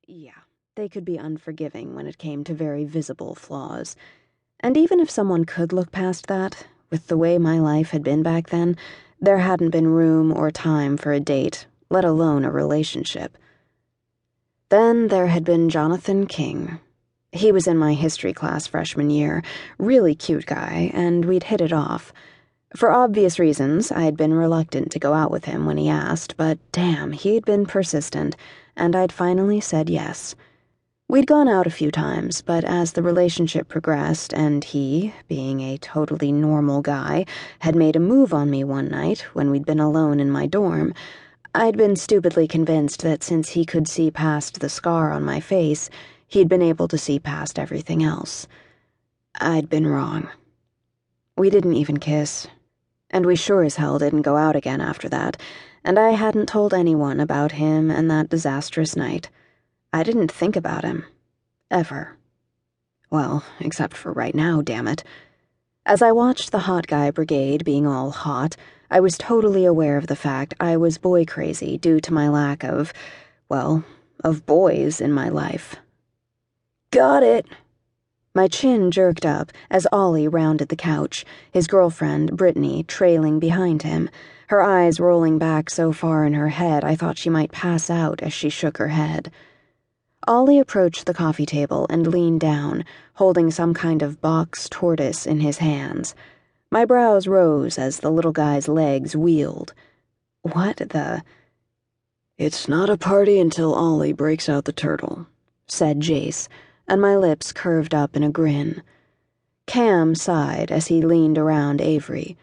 Yeah, they could be unforgiving when it came to very visible flaws. And even if someone could look past that, with the way my life had been back then, there hadn't been room or time for a date, let alone a relationship. Then there had been Jonathan King. He was in my history class freshman year, really cute guy, and we'd hit it off. For obvious reasons, I had been reluctant to go out with him when he asked, but damn, he'd been persistent, and I'd finally said yes. We'd gone out a few times, but as the relationship progressed and he, being a totally normal guy, had made a move on me one night when we'd been alone in my dorm, I'd been stupidly convinced that since he could see past the scar on my face, he'd been able to see past everything else. I'd been wrong. We didn't even kiss. And we sure as hell didn't go out again after that, and I hadn't told anyone about him and that disastrous night. I didn't think about him. Ever. Well, except for right now, damn it. As I watched the hot guy brigade being all hot, I was totally aware of the fact I was boy crazy due to my lack of, well, of boys in my life. Got it! My chin jerked up as Ollie rounded the couch, his girlfriend, Brittany, trailing behind him, her eyes rolling back so far in her head I thought she might pass out as she shook her head. Ollie approached the coffee table and leaned down, holding some kind of box tortoise in his hands. My brows rose as the little guy's legs wheeled. What the... "It's not a party until Ollie breaks out the turtle," said Jace, and my lips curved up in a grin. Cam sighed as he leaned around Avery.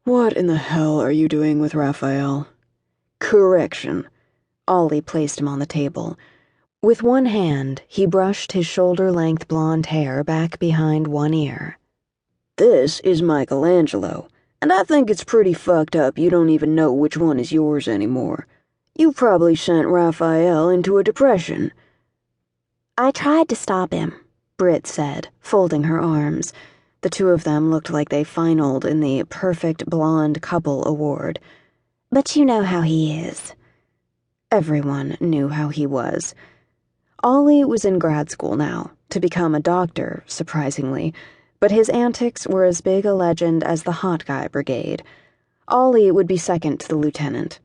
"What in the hell are you doing with Raphael?" "Correction." Ollie placed him on the table. With one hand, he brushed his shoulder-length blonde hair back behind one ear. "This is Michelangelo, and I think it's pretty fucked up you don't even know which one is yours anymore. You probably sent Raphael into a depression." "I tried to stop him," Britt said, folding her arms. The two of them looked like they finaled in the Perfect Blonde Couple Award. "But you know how he is." Everyone knew how he was. Ollie was in grad school now, to become a doctor, surprisingly, but his antics were as big a legend as the hot guy brigade. Ollie would be second to the lieutenant.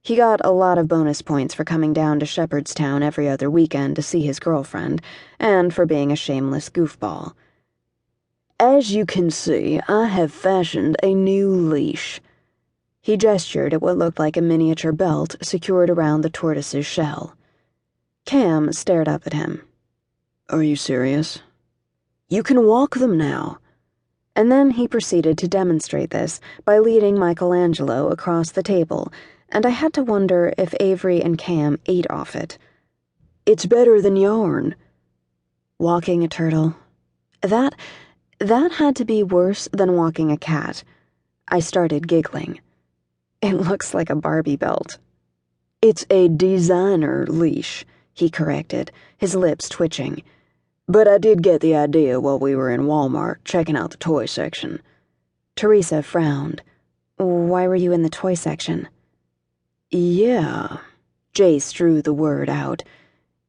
He got a lot of bonus points for coming down to Shepherdstown every other weekend to see his girlfriend, and for being a shameless goofball. "As you can see, I have fashioned a new leash." He gestured at what looked like a miniature belt secured around the tortoise's shell. Cam stared up at him. "Are you serious?" "You can walk them now." And then he proceeded to demonstrate this by leading Michelangelo across the table, and I had to wonder if Avery and Cam ate off it. "It's better than yarn." Walking a turtle. That had to be worse than walking a cat. I started giggling. "It looks like a Barbie belt." "It's a designer leash," he corrected, his lips twitching. "But I did get the idea while we were in Walmart checking out the toy section." Teresa frowned. "Why were you in the toy section?" "Yeah," Jace drew the word out.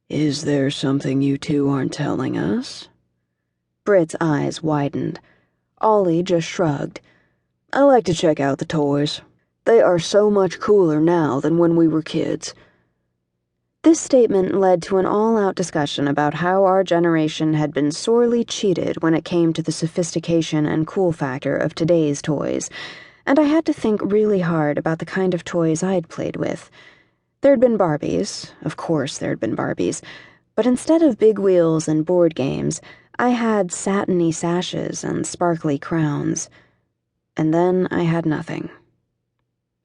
"Is there something you two aren't telling us?" Britt's eyes widened. Ollie just shrugged. "I like to check out the toys. They are so much cooler now than when we were kids." This statement led to an all-out discussion about how our generation had been sorely cheated when it came to the sophistication and cool factor of today's toys, and I had to think really hard about the kind of toys I'd played with. There'd been Barbies, of course there'd been Barbies, but instead of big wheels and board games, I had satiny sashes and sparkly crowns. And then I had nothing.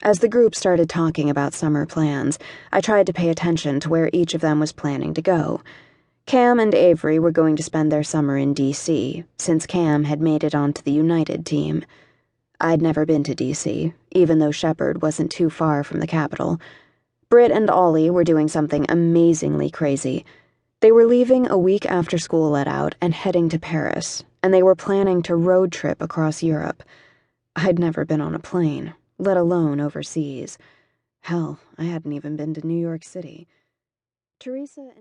As the group started talking about summer plans, I tried to pay attention to where each of them was planning to go. Cam and Avery were going to spend their summer in D.C., since Cam had made it onto the United team. I'd never been to D.C., even though Shepherd wasn't too far from the capital. Britt and Ollie were doing something amazingly crazy. They were leaving a week after school let out and heading to Paris, and they were planning to road trip across Europe. I'd never been on a plane, let alone overseas. Hell, I hadn't even been to New York City. Teresa and